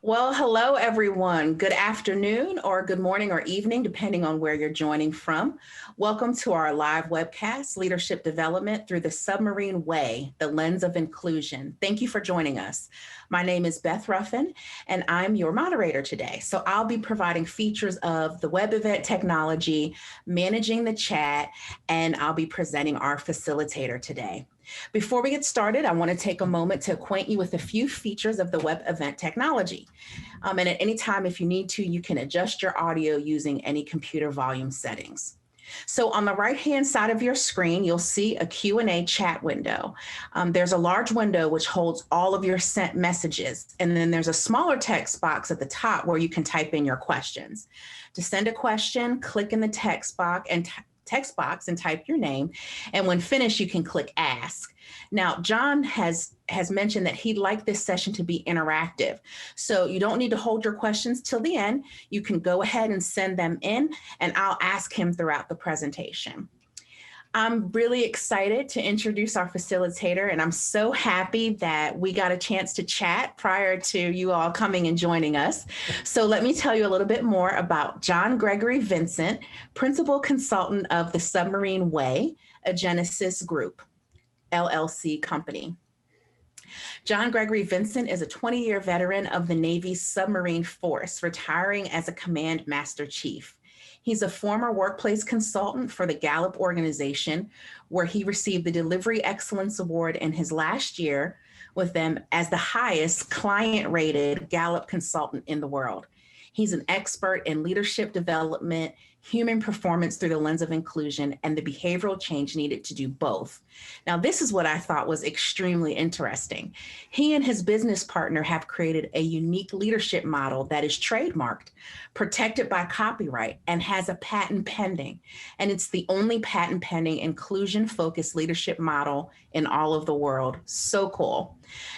Well, hello, everyone. Good afternoon or good morning or evening, depending on where you're joining from. Welcome to our live webcast, Leadership Development Through the Submarine Way, the Lens of Inclusion. Thank you for joining us. My name is Beth Ruffin, and I'm your moderator today. So I'll be providing features of the web event technology, managing the chat, and I'll be presenting our facilitator today. Before we get started, I want to take a moment to acquaint you with a few features of the web event technology. And at any time, if you need to, you can adjust your audio using any computer volume settings. So on the right-hand side of your screen, you'll see a Q&A chat window. There's a large window which holds all of your sent messages. And then there's a smaller text box at the top where you can type in your questions. To send a question, click in the text box and type your name. And when finished, you can click ask. Now, John has mentioned that he'd like this session to be interactive. So you don't need to hold your questions till the end. You can go ahead and send them in, and I'll ask him throughout the presentation. I'm really excited to introduce our facilitator, and I'm so happy that we got a chance to chat prior to you all coming and joining us. So let me tell you a little bit more about John Gregory Vincent, Principal Consultant of the Submarine Way, a Genesis Group, LLC company. John Gregory Vincent is a 20-year veteran of the Navy's submarine force, retiring as a Command Master Chief. He's a former workplace consultant for the Gallup organization, where he received the Delivery Excellence Award in his last year with them as the highest client-rated Gallup consultant in the world. He's an expert in leadership development, human performance through the lens of inclusion, and the behavioral change needed to do both. Now, this is what I thought was extremely interesting. He and his business partner have created a unique leadership model that is trademarked, protected by copyright, and has a patent pending. And it's the only patent pending inclusion-focused leadership model in all of the world. So cool.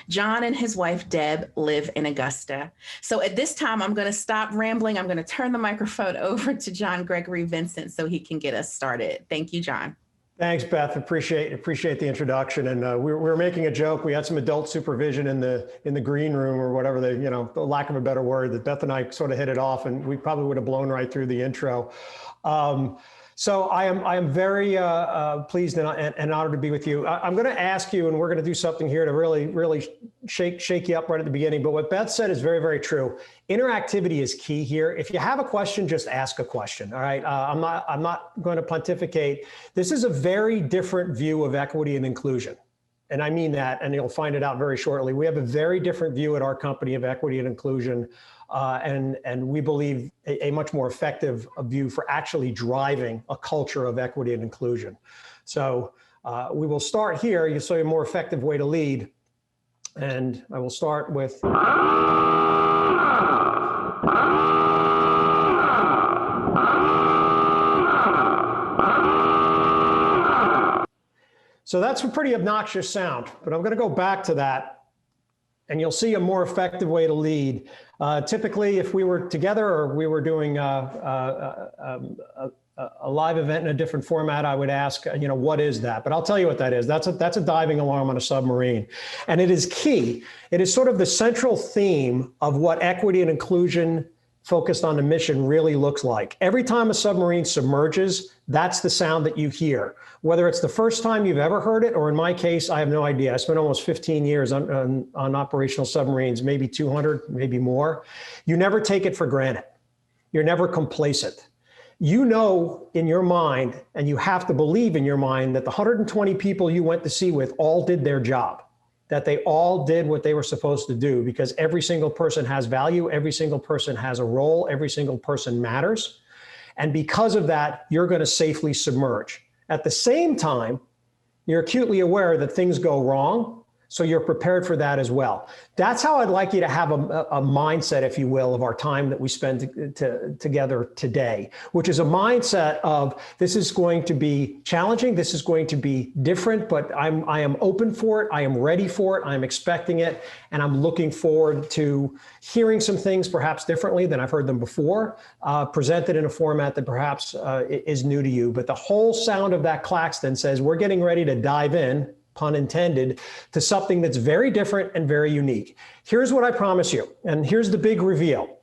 John and his wife, Deb, live in Augusta. So at this time, I'm going to stop rambling. I'm going to turn the microphone over to John Gregory Vincent so he can get us started. Thank you, John. Thanks, Beth. Appreciate the introduction. And we were making a joke. We had some adult supervision in the green room or whatever, the lack of a better word, that Beth and I sort of hit it off, and we probably would have blown right through the intro. So I am very pleased and honored to be with you. I'm going to ask you, and we're going to do something here to really shake you up right at the beginning. But what Beth said is very, very true. Interactivity is key here. If you have a question, just ask a question. All right. I'm not going to pontificate. This is a very different view of equity and inclusion. And I mean that, and you'll find it out very shortly. We have a very different view at our company of equity and inclusion. And we believe a much more effective view for actually driving a culture of equity and inclusion. So we will start here. You saw a more effective way to lead. And I will start with. So that's a pretty obnoxious sound, but I'm going to go back to that, and you'll see a more effective way to lead. Typically, if we were together or we were doing a live event in a different format, I would ask, what is that? But I'll tell you what that is. That's a diving alarm on a submarine, and it is key. It is sort of the central theme of what equity and inclusion focused on the mission really looks like. Every time a submarine submerges, that's the sound that you hear. Whether it's the first time you've ever heard it, or in my case, I have no idea. I spent almost 15 years on operational submarines, maybe 200, maybe more. You never take it for granted. You're never complacent. You know in your mind, and you have to believe in your mind, that the 120 people you went to sea with all did their job, that they all did what they were supposed to do, because every single person has value, every single person has a role, every single person matters. And because of that, you're going to safely submerge. At the same time, you're acutely aware that things go wrong, so you're prepared for that as well. That's how I'd like you to have a mindset, if you will, of our time that we spend together today, which is a mindset of, this is going to be challenging, this is going to be different, but I am open for it, I am ready for it, I'm expecting it, and I'm looking forward to hearing some things perhaps differently than I've heard them before, presented in a format that perhaps is new to you. But the whole sound of that klaxon says, we're getting ready to dive in, pun intended, to something that's very different and very unique. Here's what I promise you, and here's the big reveal.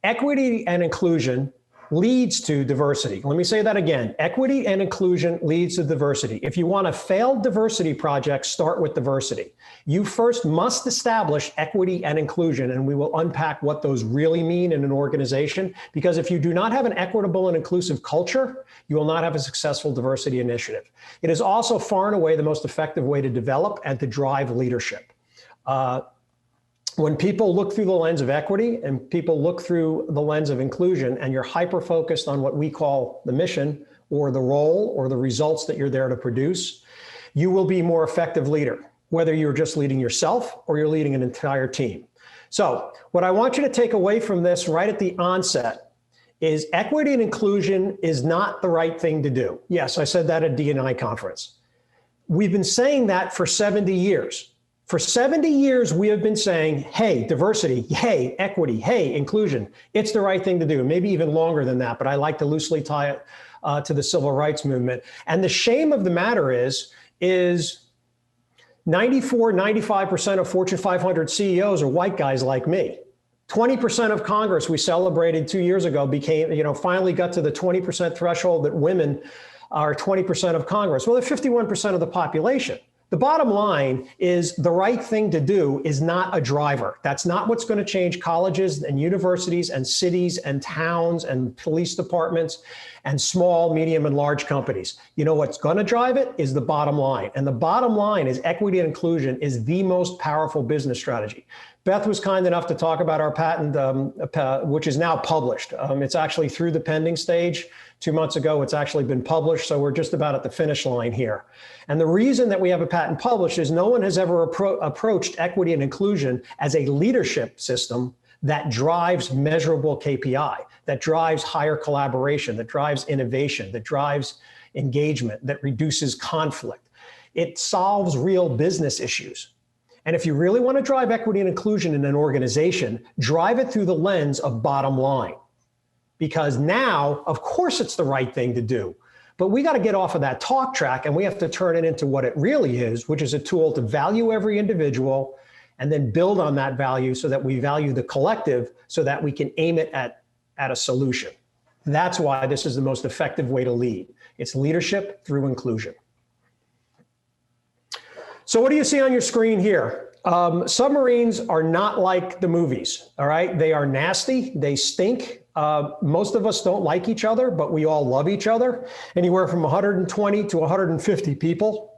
Equity and inclusion leads to diversity. Let me say that again. Equity and inclusion leads to diversity. If you want a failed diversity project, start with diversity. You first must establish equity and inclusion, and we will unpack what those really mean in an organization, because if you do not have an equitable and inclusive culture, you will not have a successful diversity initiative. It is also far and away the most effective way to develop and to drive leadership. When people look through the lens of equity and people look through the lens of inclusion, and you're hyper-focused on what we call the mission or the role or the results that you're there to produce, you will be a more effective leader, whether you're just leading yourself or you're leading an entire team. So what I want you to take away from this right at the onset is equity and inclusion is not the right thing to do. Yes, I said that at D&I conference. We've been saying that for 70 years. For 70 years, we have been saying, hey, diversity, hey, equity, hey, inclusion. It's the right thing to do, maybe even longer than that, but I like to loosely tie it to the civil rights movement. And the shame of the matter is 95% of Fortune 500 CEOs are white guys like me. 20% of Congress we celebrated 2 years ago finally got to the 20% threshold that women are 20% of Congress. Well, they're 51% of the population. The bottom line is the right thing to do is not a driver. That's not what's going to change colleges and universities and cities and towns and police departments and small, medium, and large companies. You know what's going to drive it is the bottom line. And the bottom line is equity and inclusion is the most powerful business strategy. Beth was kind enough to talk about our patent, which is now published. It's actually through the pending stage. 2 months ago, it's actually been published. So we're just about at the finish line here. And the reason that we have a patent published is no one has ever approached equity and inclusion as a leadership system that drives measurable KPI, that drives higher collaboration, that drives innovation, that drives engagement, that reduces conflict. It solves real business issues. And if you really want to drive equity and inclusion in an organization, drive it through the lens of bottom line. Because now, of course, it's the right thing to do. But we got to get off of that talk track and we have to turn it into what it really is, which is a tool to value every individual and then build on that value so that we value the collective so that we can aim it at a solution. That's why this is the most effective way to lead. It's leadership through inclusion. So what do you see on your screen here? Submarines are not like the movies, all right? They are nasty, they stink. Most of us don't like each other, but we all love each other. Anywhere from 120 to 150 people.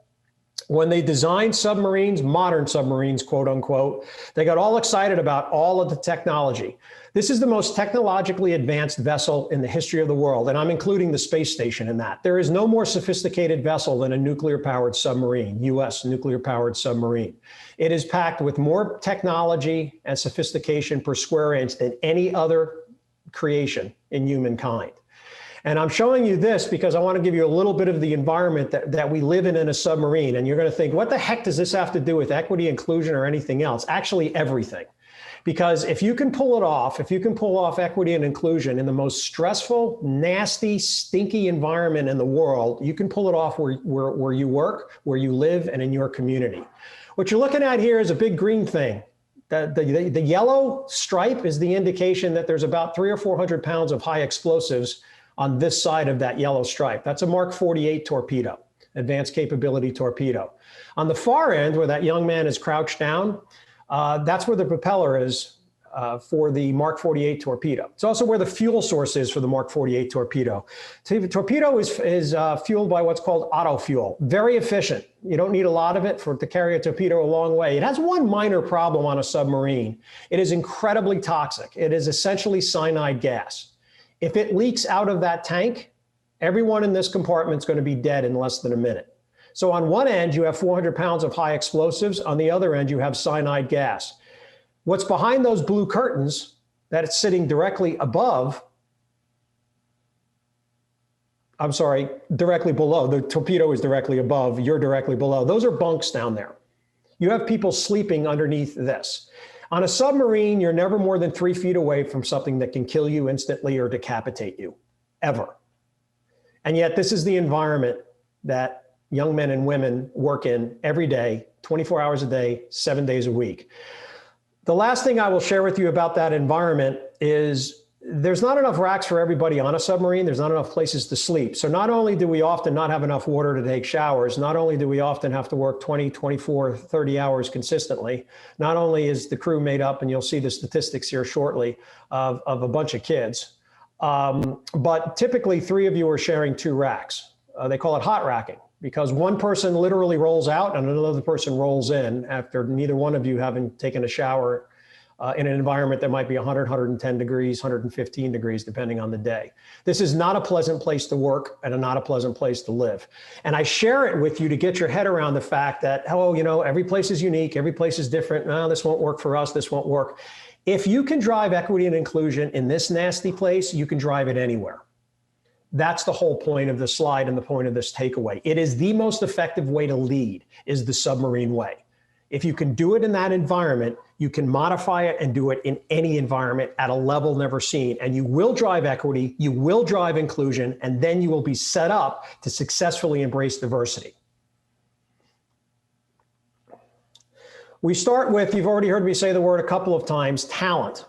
When they designed submarines, modern submarines, quote unquote, they got all excited about all of the technology. This is the most technologically advanced vessel in the history of the world, and I'm including the space station in that. There is no more sophisticated vessel than a nuclear-powered submarine, US nuclear-powered submarine. It is packed with more technology and sophistication per square inch than any other creation in humankind. And I'm showing you this because I want to give you a little bit of the environment that we live in a submarine. And you're going to think, what the heck does this have to do with equity, inclusion, or anything else? Actually, everything. Because if you can pull it off, if you can pull off equity and inclusion in the most stressful, nasty, stinky environment in the world, you can pull it off where you work, where you live, and in your community. What you're looking at here is a big green thing. The yellow stripe is the indication that there's about 300 or 400 pounds of high explosives on this side of that yellow stripe. That's a Mark 48 torpedo, advanced capability torpedo. On the far end, where that young man is crouched down, that's where the propeller is for the Mark 48 torpedo. It's also where the fuel source is for the Mark 48 torpedo. So the torpedo is fueled by what's called auto fuel. Very efficient. You don't need a lot of it to carry a torpedo a long way. It has one minor problem on a submarine. It is incredibly toxic. It is essentially cyanide gas. If it leaks out of that tank, everyone in this compartment is going to be dead in less than a minute. So on one end, you have 400 pounds of high explosives. On the other end, you have cyanide gas. What's behind those blue curtains that it's sitting directly above, I'm sorry, directly below. The torpedo is directly above. You're directly below. Those are bunks down there. You have people sleeping underneath this. On a submarine, you're never more than 3 feet away from something that can kill you instantly or decapitate you, ever. And yet this is the environment that young men and women work in every day, 24 hours a day, 7 days a week. The last thing I will share with you about that environment is there's not enough racks for everybody on a submarine. There's not enough places to sleep. So not only do we often not have enough water to take showers, not only do we often have to work 20, 24, 30 hours consistently, not only is the crew made up, and you'll see the statistics here shortly, of a bunch of kids, but typically 3 of you are sharing 2 racks. They call it hot racking, because one person literally rolls out and another person rolls in after neither one of you having taken a shower in an environment that might be 100, 110 degrees, 115 degrees, depending on the day. This is not a pleasant place to work and not a pleasant place to live. And I share it with you to get your head around the fact that, oh, you know, every place is unique, every place is different. No, this won't work for us, this won't work. If you can drive equity and inclusion in this nasty place, you can drive it anywhere. That's the whole point of the slide and the point of this takeaway. It is the most effective way to lead, is the submarine way. If you can do it in that environment, you can modify it and do it in any environment at a level never seen. And you will drive equity, you will drive inclusion, and then you will be set up to successfully embrace diversity. We start with, you've already heard me say the word a couple of times, talent.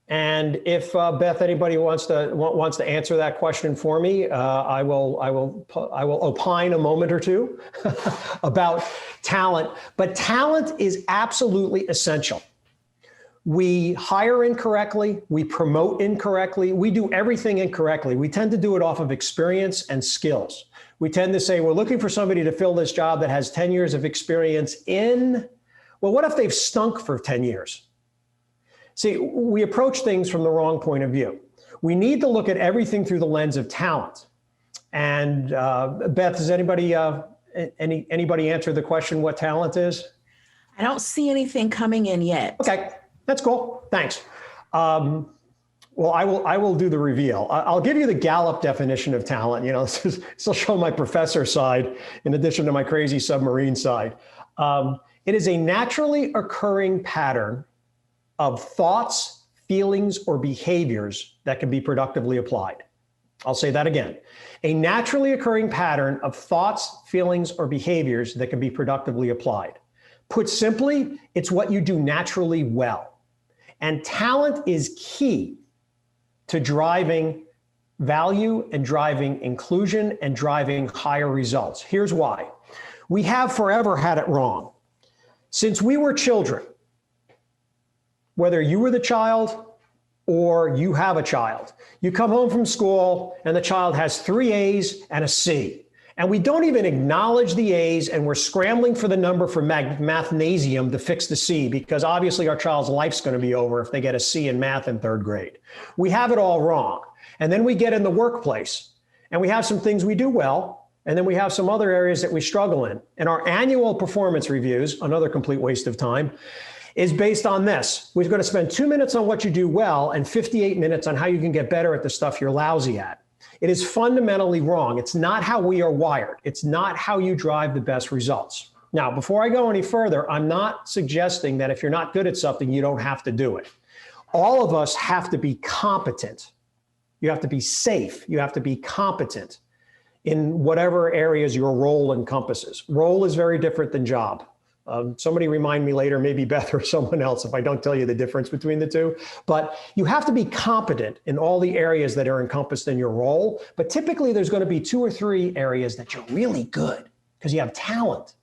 And if Beth, anybody wants to answer that question for me, I will opine a moment or two about talent. But talent is absolutely essential. We hire incorrectly, we promote incorrectly, we do everything incorrectly. We tend to do it off of experience and skills. We tend to say we're looking for somebody to fill this job that has 10 years of experience in, well, what if they've stunk for 10 years? See, we approach things from the wrong point of view. We need to look at everything through the lens of talent. And Beth, does anybody answer the question what talent is? I don't see anything coming in yet. Okay, that's cool. Thanks. Well, I will do the reveal. I'll give you the Gallup definition of talent. You know, this will show my professor side in addition to my crazy submarine side. It is a naturally occurring pattern of thoughts, feelings, or behaviors that can be productively applied. I'll say that again. A naturally occurring pattern of thoughts, feelings, or behaviors that can be productively applied. Put simply, it's what you do naturally well. And talent is key to driving value and driving inclusion and driving higher results. Here's why. We have forever had it wrong. Since we were children, whether you were the child or you have a child, you come home from school and the child has 3 A's and a C. And we don't even acknowledge the A's, and we're scrambling for the number for mathnasium to fix the C, because obviously our child's life's going to be over if they get a C in math in 3rd grade. We have it all wrong. And then we get in the workplace and we have some things we do well, and then we have some other areas that we struggle in. And our annual performance reviews, another complete waste of time, is based on this. We're going to spend 2 minutes on what you do well and 58 minutes on how you can get better at the stuff you're lousy at. It is fundamentally wrong. It's not how we are wired. It's not how you drive the best results. Now, before I go any further, I'm not suggesting that if you're not good at something, you don't have to do it. All of us have to be competent. You have to be safe. You have to be competent in whatever areas your role encompasses. Role is very different than job. Somebody remind me later, maybe Beth or someone else, if I don't tell you the difference between the two. But you have to be competent in all the areas that are encompassed in your role. But typically there's going to be 2 or 3 areas that you're really good because you have talent.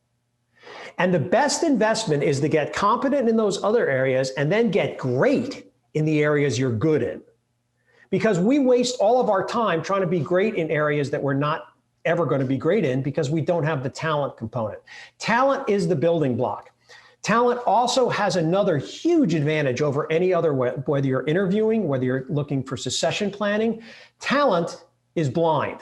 And the best investment is to get competent in those other areas and then get great in the areas you're good in. Because we waste all of our time trying to be great in areas that we're not ever going to be great in because we don't have the talent component. Talent is the building block. Talent also has another huge advantage over any other way, whether you're interviewing, whether you're looking for succession planning. Talent is blind.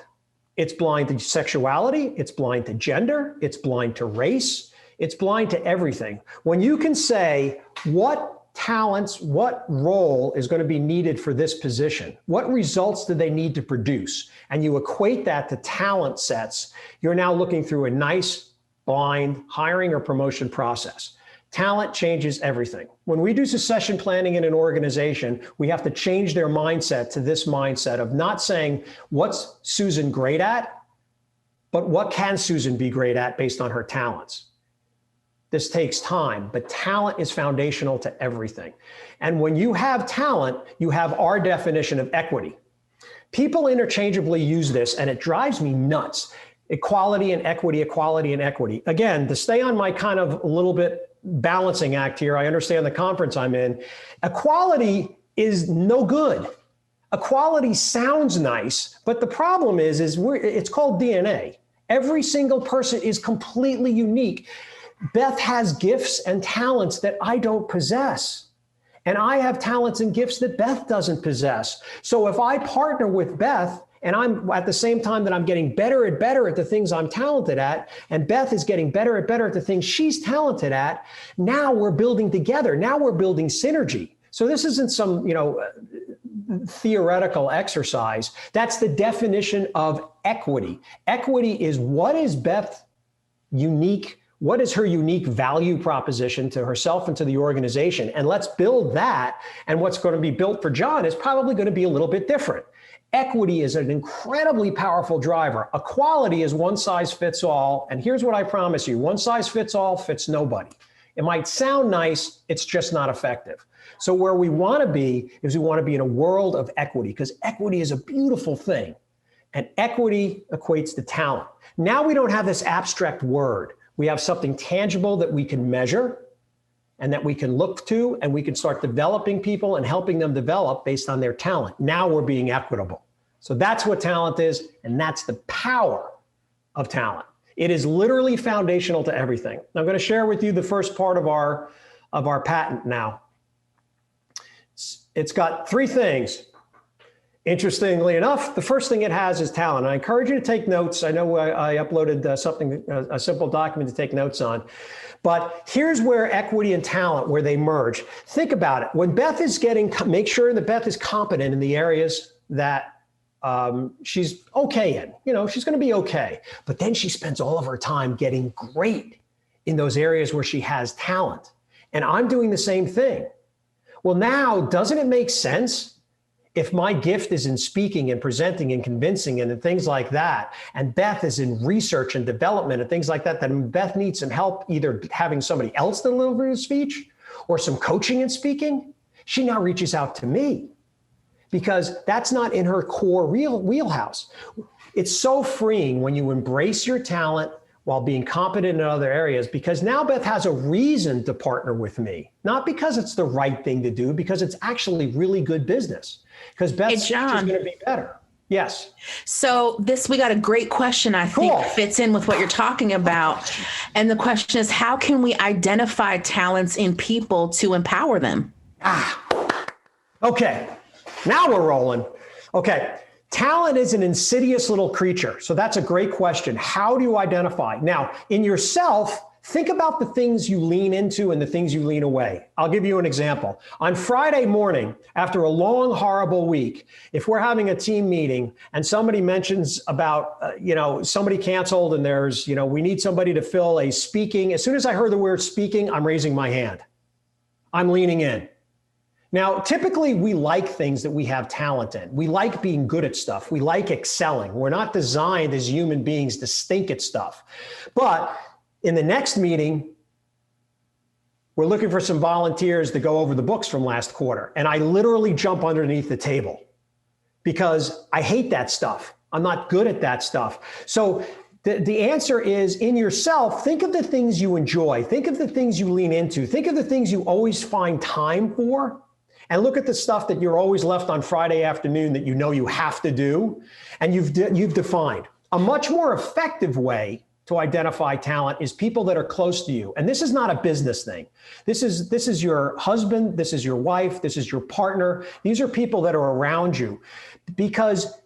It's blind to sexuality, it's blind to gender, it's blind to race, it's blind to everything. When you can say what talents, what role is going to be needed for this position? What results do they need to produce? And you equate that to talent sets, you're now looking through a nice, blind hiring or promotion process. Talent changes everything. When we do succession planning in an organization, we have to change their mindset to this mindset of not saying, what's Susan great at? But what can Susan be great at based on her talents? This takes time, but talent is foundational to everything. And when you have talent, you have our definition of equity. People interchangeably use this, and it drives me nuts. Equality and equity, equality and equity. Again, to stay on my kind of a little bit balancing act here, I understand the conference I'm in. Equality is no good. Equality sounds nice, but the problem is it's called DNA. Every single person is completely unique. Beth has gifts and talents that I don't possess. And I have talents and gifts that Beth doesn't possess. So if I partner with Beth, and I'm at the same time that I'm getting better and better at the things I'm talented at, and Beth is getting better and better at the things she's talented at, now we're building together. Now we're building synergy. So this isn't some, theoretical exercise. That's the definition of equity. Equity is what is Beth unique. What is her unique value proposition to herself and to the organization? And let's build that. And what's going to be built for John is probably going to be a little bit different. Equity is an incredibly powerful driver. Equality is one size fits all. And here's what I promise you, one size fits all fits nobody. It might sound nice, it's just not effective. So where we want to be is we want to be in a world of equity, because equity is a beautiful thing. And equity equates to talent. Now we don't have this abstract word. We have something tangible that we can measure and that we can look to, and we can start developing people and helping them develop based on their talent. Now we're being equitable. So that's what talent is, and that's the power of talent. It is literally foundational to everything. I'm going to share with you the first part of our patent now. It's got three things. Interestingly enough, the first thing it has is talent. I encourage you to take notes. I know I uploaded a simple document to take notes on. But here's where equity and talent, where they merge. Think about it. When Beth is make sure that Beth is competent in the areas that she's okay in. She's going to be okay. But then she spends all of her time getting great in those areas where she has talent. And I'm doing the same thing. Well, now, doesn't it make sense if my gift is in speaking and presenting and convincing and things like that, and Beth is in research and development and things like that, then Beth needs some help either having somebody else deliver the speech or some coaching and speaking? She now reaches out to me because that's not in her core wheelhouse. It's so freeing when you embrace your talent while being competent in other areas, because now Beth has a reason to partner with me, not because it's the right thing to do, because it's actually really good business, because Beth's speech is going to be better. Yes. So we got a great question, I think fits in with what you're talking about. And the question is, how can we identify talents in people to empower them? Okay. Now we're rolling. Okay. Talent is an insidious little creature. So that's a great question. How do you identify? Now, in yourself, think about the things you lean into and the things you lean away. I'll give you an example. On Friday morning, after a long, horrible week, if we're having a team meeting and somebody mentions about, somebody canceled and there's, we need somebody to fill a speaking. As soon as I heard the word speaking, I'm raising my hand. I'm leaning in. Now, typically, we like things that we have talent in. We like being good at stuff. We like excelling. We're not designed as human beings to stink at stuff. But in the next meeting, we're looking for some volunteers to go over the books from last quarter. And I literally jump underneath the table because I hate that stuff. I'm not good at that stuff. So the answer is, in yourself, think of the things you enjoy. Think of the things you lean into. Think of the things you always find time for. And look at the stuff that you're always left on Friday afternoon that you have to do, and you've defined. A much more effective way to identify talent is people that are close to you. And this is not a business thing. This is your husband, this is your wife, this is your partner. These are people that are around you. Because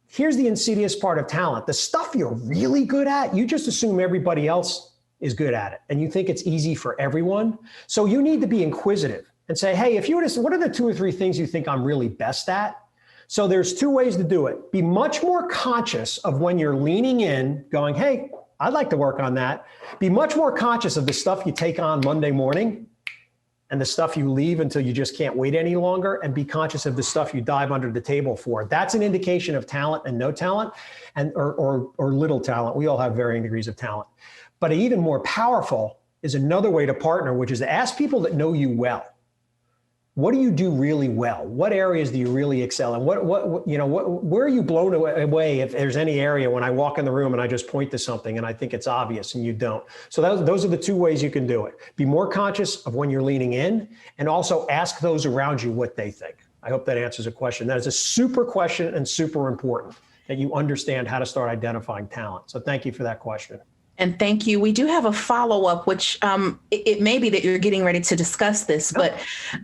here's the insidious part of talent. The stuff you're really good at, you just assume everybody else is good at it. And you think it's easy for everyone. So you need to be inquisitive and say, hey, if you were to, what are the 2 or 3 things you think I'm really best at? So there's 2 ways to do it. Be much more conscious of when you're leaning in, going, hey, I'd like to work on that. Be much more conscious of the stuff you take on Monday morning and the stuff you leave until you just can't wait any longer, and be conscious of the stuff you dive under the table for. That's an indication of talent and no talent, and or little talent. We all have varying degrees of talent. But even more powerful is another way to partner, which is to ask people that know you well. What do you do really well? What areas do you really excel in? Where are you blown away if there's any area when I walk in the room and I just point to something and I think it's obvious and you don't? So those are the two ways you can do it. Be more conscious of when you're leaning in, and also ask those around you what they think. I hope that answers a question. That is a super question and super important that you understand how to start identifying talent. So thank you for that question. And thank you. We do have a follow-up, which it may be that you're getting ready to discuss this, but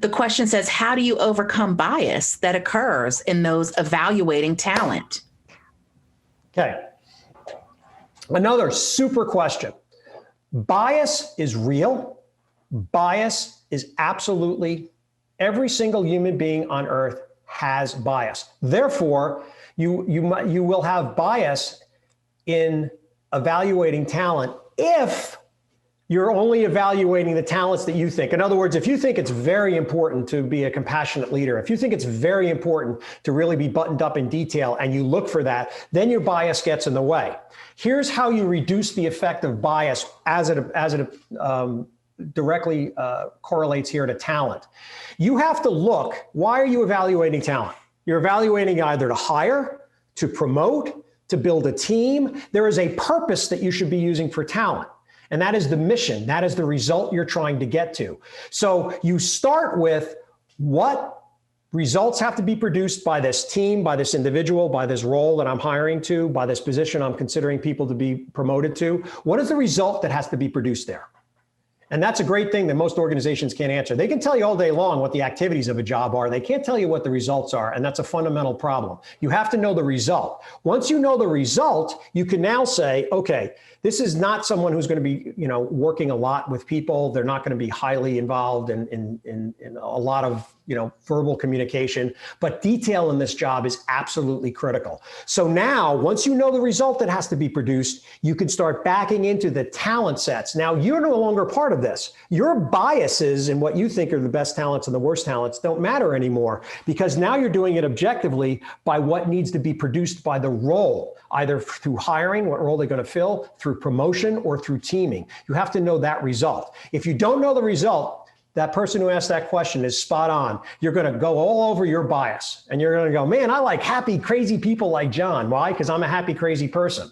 the question says, how do you overcome bias that occurs in those evaluating talent? Okay. Another super question. Bias is real. Bias is absolutely, every single human being on earth has bias. Therefore, you will have bias in evaluating talent if you're only evaluating the talents that you think. In other words, if you think it's very important to be a compassionate leader, if you think it's very important to really be buttoned up in detail and you look for that, then your bias gets in the way. Here's how you reduce the effect of bias as it directly correlates here to talent. You have to look, why are you evaluating talent? You're evaluating either to hire, to promote, to build a team. There is a purpose that you should be using for talent. And that is the mission. That is the result you're trying to get to. So you start with what results have to be produced by this team, by this individual, by this role that I'm hiring to, by this position I'm considering people to be promoted to. What is the result that has to be produced there? And that's a great thing that most organizations can't answer. They can tell you all day long what the activities of a job are. They can't tell you what the results are. And that's a fundamental problem. You have to know the result. Once you know the result, you can now say, okay, this is not someone who's going to be, working a lot with people. They're not going to be highly involved in a lot of, verbal communication, but detail in this job is absolutely critical. So now, once you know the result that has to be produced, you can start backing into the talent sets. Now, you're no longer part of this. Your biases and what you think are the best talents and the worst talents don't matter anymore, because now you're doing it objectively by what needs to be produced by the role, either through hiring, what role they're going to fill, through promotion, or through teaming. You have to know that result. If you don't know the result, that person who asked that question is spot on. You're going to go all over your bias, and you're going to go, man, I like happy, crazy people like John. Why? Because I'm a happy, crazy person.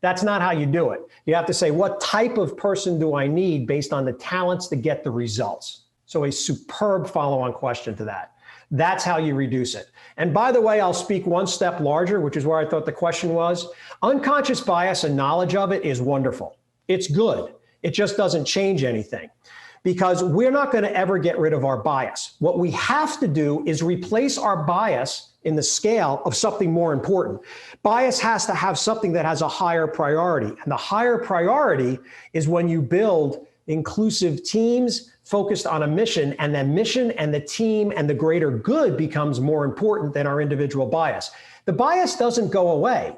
That's not how you do it. You have to say, what type of person do I need based on the talents to get the results? So a superb follow-on question to that. That's how you reduce it. And by the way, I'll speak one step larger, which is where I thought the question was. Unconscious bias and knowledge of it is wonderful. It's good. It just doesn't change anything, because we're not going to ever get rid of our bias. What we have to do is replace our bias in the scale of something more important. Bias has to have something that has a higher priority. And the higher priority is when you build inclusive teams focused on a mission, and the mission and the team and the greater good becomes more important than our individual bias. The bias doesn't go away.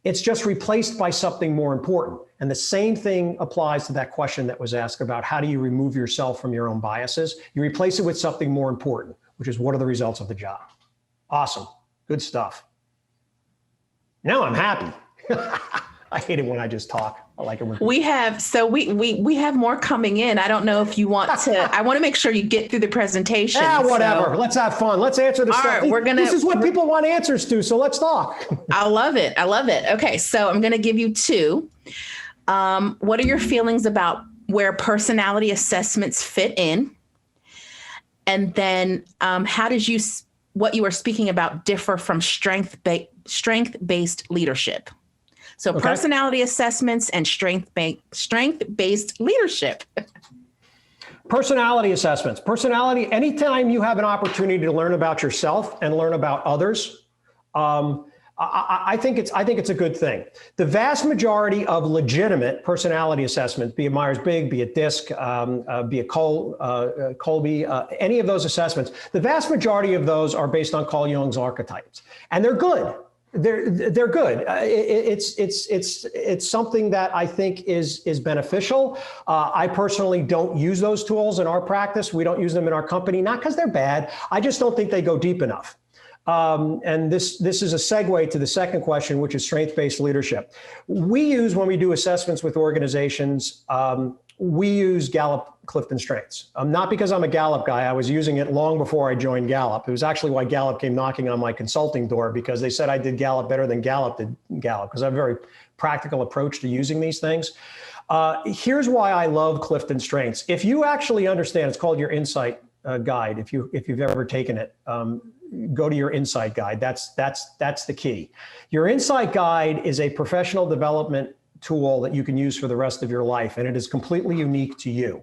It's just replaced by something more important. And the same thing applies to that question that was asked about how do you remove yourself from your own biases? You replace it with something more important, which is what are the results of the job? Awesome. Good stuff. Now I'm happy. I hate it when I just talk. I like it when we have more coming in. I don't know if you want to. I want to make sure you get through the presentation. Yeah, whatever. So. Let's have fun. Let's answer the stuff. Right, this is what people want answers to. So let's talk. I love it. Okay, so I'm going to give you two. What are your feelings about where personality assessments fit in? And then how does what you were speaking about differ from strength-based leadership? So okay. Personality assessments and strength-based leadership. Personality assessments. Personality, anytime you have an opportunity to learn about yourself and learn about others, I think it's a good thing. The vast majority of legitimate personality assessments, be it Myers-Briggs, be it DISC, be it Colby, any of those assessments, the vast majority of those are based on Carl Jung's archetypes. And they're good. They're good. It's something that I think is beneficial. I personally don't use those tools in our practice. We don't use them in our company, not because they're bad. I just don't think they go deep enough. And this is a segue to the second question, which is strength-based leadership. We use, when we do assessments with organizations, we use Gallup Clifton Strengths. Not because I'm a Gallup guy. I was using it long before I joined Gallup. It was actually why Gallup came knocking on my consulting door, because they said I did Gallup better than Gallup did Gallup, because I have a very practical approach to using these things. Here's why I love Clifton Strengths. If you actually understand, it's called your Insight Guide. If you've ever taken it, go to your Insight Guide. That's the key. Your Insight Guide is a professional development tool that you can use for the rest of your life, and it is completely unique to you.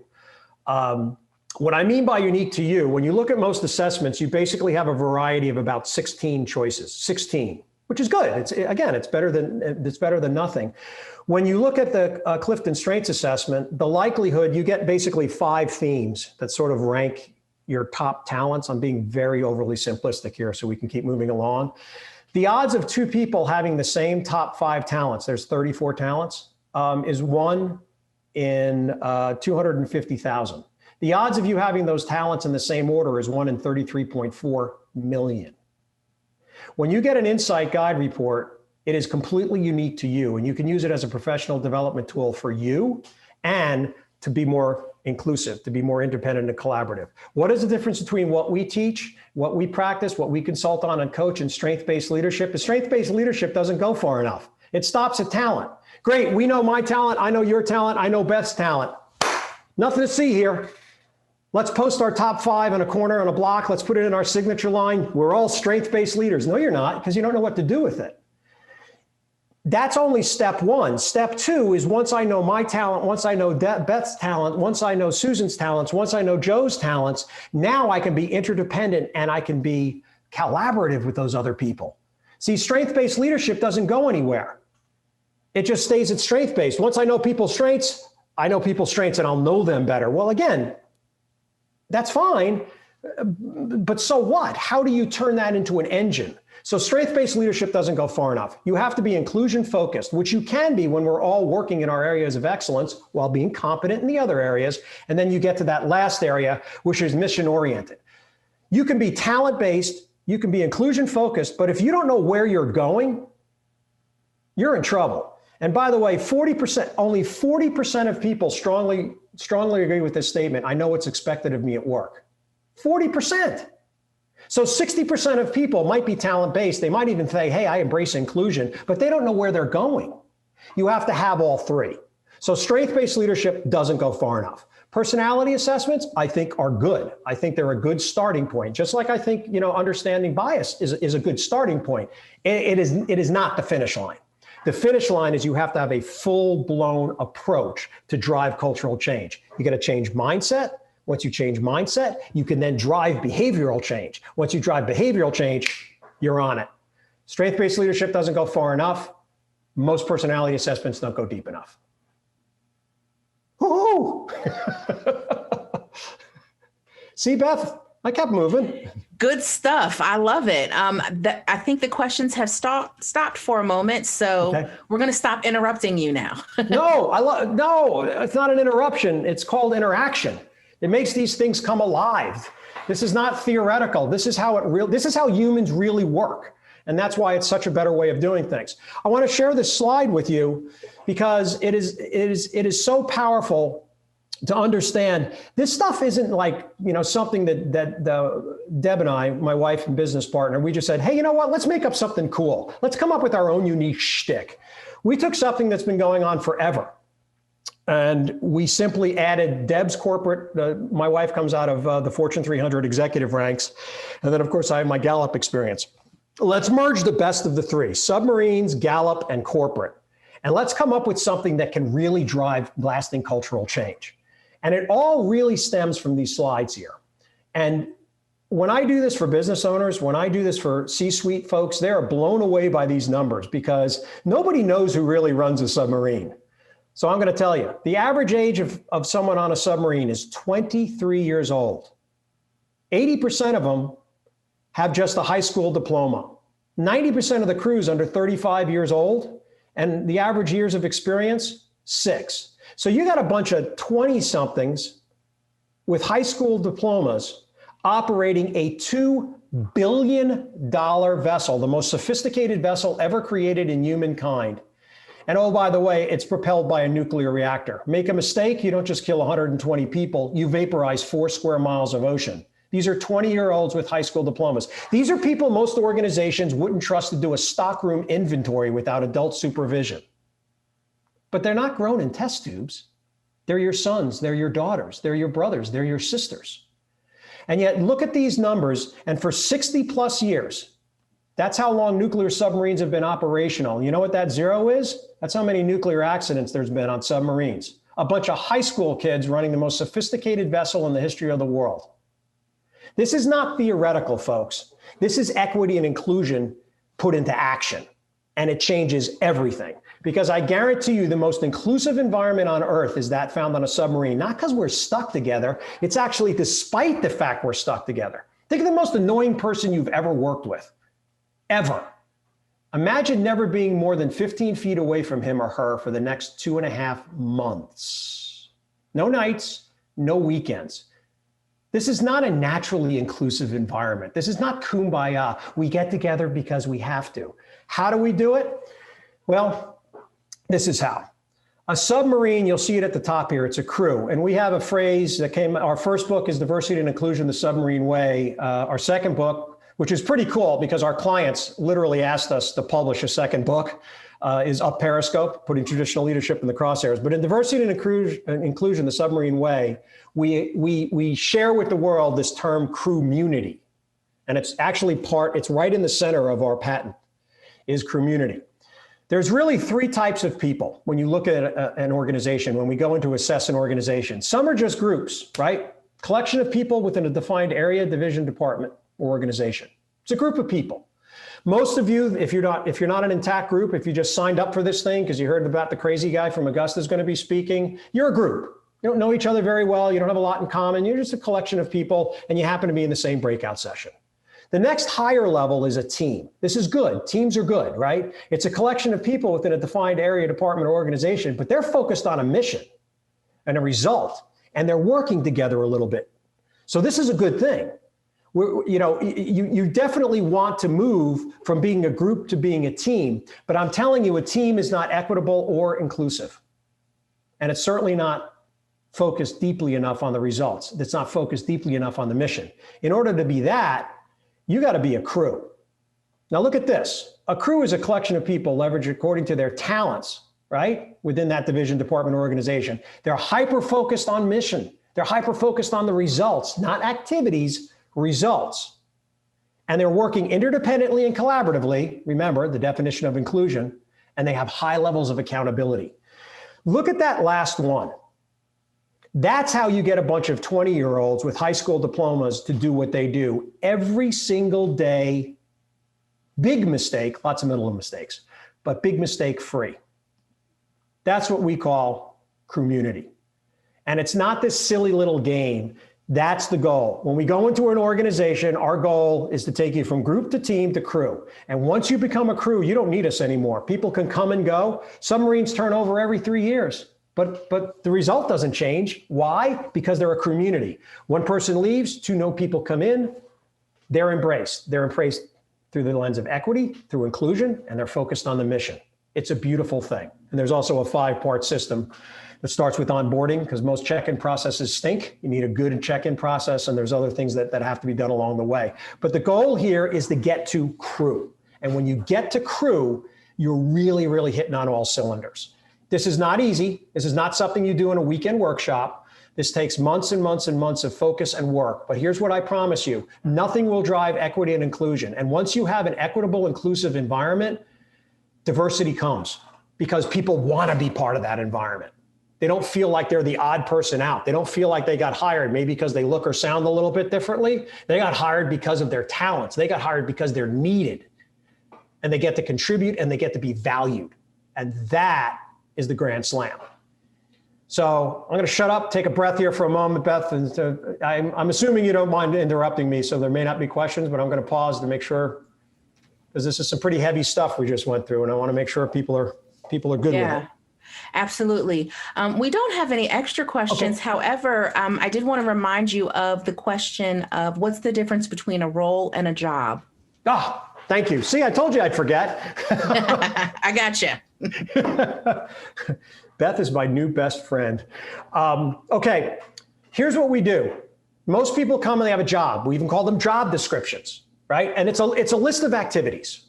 What I mean by unique to you, when you look at most assessments, you basically have a variety of about 16 choices, 16, which is good. It's better than nothing. When you look at the Clifton Strengths assessment, the likelihood you get basically 5 themes that sort of rank your top talents. I'm being very overly simplistic here so we can keep moving along. The odds of 2 people having the same top 5 talents, there's 34 talents, is 1 in 250,000. The odds of you having those talents in the same order is 1 in 33.4 million. When you get an Insight Guide report, it is completely unique to you, and you can use it as a professional development tool for you and to be more inclusive, to be more independent and collaborative. What is the difference between what we teach, what we practice, what we consult on and coach, and strength-based leadership? Strength-based leadership doesn't go far enough. It stops at talent. Great, we know my talent, I know your talent, I know Beth's talent. Nothing to see here. Let's post our top 5 in a corner on a block. Let's put it in our signature line. We're all strength-based leaders. No, you're not, because you don't know what to do with it. That's only step 1. Step 2 is, once I know my talent, once I know Beth's talent, once I know Susan's talents, once I know Joe's talents, now I can be interdependent and I can be collaborative with those other people. See, strength-based leadership doesn't go anywhere. It just stays at strength-based. Once I know people's strengths and I'll know them better. Well, again, that's fine, but so what? How do you turn that into an engine? So strength-based leadership doesn't go far enough. You have to be inclusion-focused, which you can be when we're all working in our areas of excellence while being competent in the other areas. And then you get to that last area, which is mission-oriented. You can be talent-based, you can be inclusion-focused, but if you don't know where you're going, you're in trouble. And by the way, only 40% of people strongly agree with this statement. I know what's expected of me at work. 40%. So 60% of people might be talent-based. They might even say, hey, I embrace inclusion, but they don't know where they're going. You have to have all 3. So strength-based leadership doesn't go far enough. Personality assessments, I think, are good. I think they're a good starting point. Just like I think, understanding bias is a good starting point. It is not the finish line. The finish line is you have to have a full-blown approach to drive cultural change. You got to change mindset. Once you change mindset, you can then drive behavioral change. Once you drive behavioral change, you're on it. Strength-based leadership doesn't go far enough. Most personality assessments don't go deep enough. Woo-hoo! See, Beth, I kept moving. Good stuff. I love it. I think the questions have stopped for a moment, so We're going to stop interrupting you now. No, it's not an interruption. It's called interaction. It makes these things come alive. This is not theoretical. This is how humans really work. And that's why it's such a better way of doing things. I want to share this slide with you because it is so powerful to understand. This stuff isn't like, something that Deb and I, my wife and business partner, we just said, hey, you know what? Let's make up something cool. Let's come up with our own unique shtick. We took something that's been going on forever. And we simply added Deb's corporate. My wife comes out of the Fortune 300 executive ranks. And then, of course, I have my Gallup experience. Let's merge the best of the 3, submarines, Gallup, and corporate. And let's come up with something that can really drive lasting cultural change. And it all really stems from these slides here. And when I do this for business owners, when I do this for C-suite folks, they are blown away by these numbers because nobody knows who really runs a submarine. So I'm going to tell you, the average age of someone on a submarine is 23 years old. 80% of them have just a high school diploma. 90% of the crew is under 35 years old, and the average years of experience, 6. So you got a bunch of 20-somethings with high school diplomas operating a $2 billion vessel, the most sophisticated vessel ever created in humankind. And oh, by the way, it's propelled by a nuclear reactor. Make a mistake, you don't just kill 120 people, you vaporize 4 square miles of ocean. These are 20-year-olds with high school diplomas. These are people most organizations wouldn't trust to do a stockroom inventory without adult supervision. But they're not grown in test tubes. They're your sons, they're your daughters, they're your brothers, they're your sisters. And yet look at these numbers, and for 60 plus years, that's how long nuclear submarines have been operational. You know what that 0 is? That's how many nuclear accidents there's been on submarines. A bunch of high school kids running the most sophisticated vessel in the history of the world. This is not theoretical, folks. This is equity and inclusion put into action, and it changes everything. Because I guarantee you the most inclusive environment on Earth is that found on a submarine, not because we're stuck together. It's actually despite the fact we're stuck together. Think of the most annoying person you've ever worked with, ever. Imagine never being more than 15 feet away from him or her for the next 2.5 months. No nights, no weekends. This is not a naturally inclusive environment. This is not kumbaya. We get together because we have to. How do we do it? Well, this is how. A submarine, you'll see it at the top here, it's a crew. And we have a phrase that came, our first book is Diversity and Inclusion, the Submarine Way. Our second book, which is pretty cool because our clients literally asked us to publish a second book, is Up Periscope, putting traditional leadership in the crosshairs. But in Diversity and Inclusion, the Submarine Way, we share with the world this term crewmunity. And it's actually it's right in the center of our patent, is crewmunity. There's really 3 types of people when you look at an organization, when we go into assess an organization. Some are just groups, right? Collection of people within a defined area, division, department, or organization. It's a group of people. Most of you, if you're not an intact group, if you just signed up for this thing because you heard about the crazy guy from Augusta is going to be speaking, you're a group. You don't know each other very well. You don't have a lot in common. You're just a collection of people, and you happen to be in the same breakout session. The next higher level is a team. This is good. Teams are good, right? It's a collection of people within a defined area, department, or organization, but they're focused on a mission and a result, and they're working together a little bit. So this is a good thing. You definitely want to move from being a group to being a team, but I'm telling you, a team is not equitable or inclusive. And it's certainly not focused deeply enough on the results. It's not focused deeply enough on the mission. In order to be that, you got to be a crew. Now look at this. A crew is a collection of people leveraged according to their talents, right? Within that division, department, or organization. They're hyper-focused on mission. They're hyper-focused on the results, not activities, results. And they're working interdependently and collaboratively, remember the definition of inclusion, and they have high levels of accountability. Look at that last one. That's how you get a bunch of 20-year-olds with high school diplomas to do what they do every single day. Big mistake, lots of middle mistakes, but big mistake free. That's what we call crewmunity. And it's not this silly little game. That's the goal. When we go into an organization, our goal is to take you from group to team to crew. And once you become a crew, you don't need us anymore. People can come and go. Submarines turn over every 3 years. But the result doesn't change. Why? Because they're a community. One person leaves, 2 new people come in, they're embraced. They're embraced through the lens of equity, through inclusion, and they're focused on the mission. It's a beautiful thing. And there's also a 5-part system that starts with onboarding, because most check-in processes stink. You need a good check-in process, and there's other things that have to be done along the way. But the goal here is to get to crew. And when you get to crew, you're really, really hitting on all cylinders. This is not easy. This is not something you do in a weekend workshop. This takes months and months and months of focus and work. But here's what I promise you. Nothing will drive equity and inclusion. And once you have an equitable, inclusive environment, diversity comes because people want to be part of that environment. They don't feel like they're the odd person out. They don't feel like they got hired maybe because they look or sound a little bit differently. They got hired because of their talents. They got hired because they're needed. And they get to contribute and they get to be valued. And that is the grand slam. So I'm going to shut up, take a breath here for a moment, Beth. And I'm assuming you don't mind interrupting me, so there may not be questions, but I'm going to pause to make sure because this is some pretty heavy stuff we just went through, and I want to make sure people are good with it. Absolutely. We don't have any extra questions. Okay. However, I did want to remind you of the question of what's the difference between a role and a job? Thank you. See, I told you I'd forget. I gotcha. Beth is my new best friend. Okay, here's what we do. Most people come and they have a job. We even call them job descriptions, right? And it's a list of activities.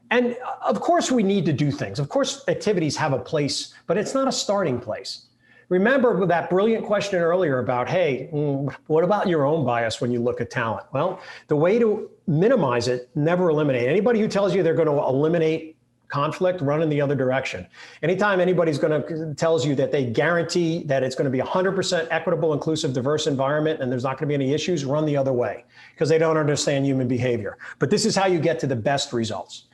And of course we need to do things. Of course activities have a place, but it's not a starting place. Remember that brilliant question earlier about, hey, what about your own bias when you look at talent? Well, the way to minimize it, never eliminate. Anybody who tells you they're going to eliminate conflict, run in the other direction. Anytime anybody's going to tells you that they guarantee that it's going to be 100% equitable, inclusive, diverse environment, and there's not going to be any issues, run the other way, because they don't understand human behavior. But this is how you get to the best results.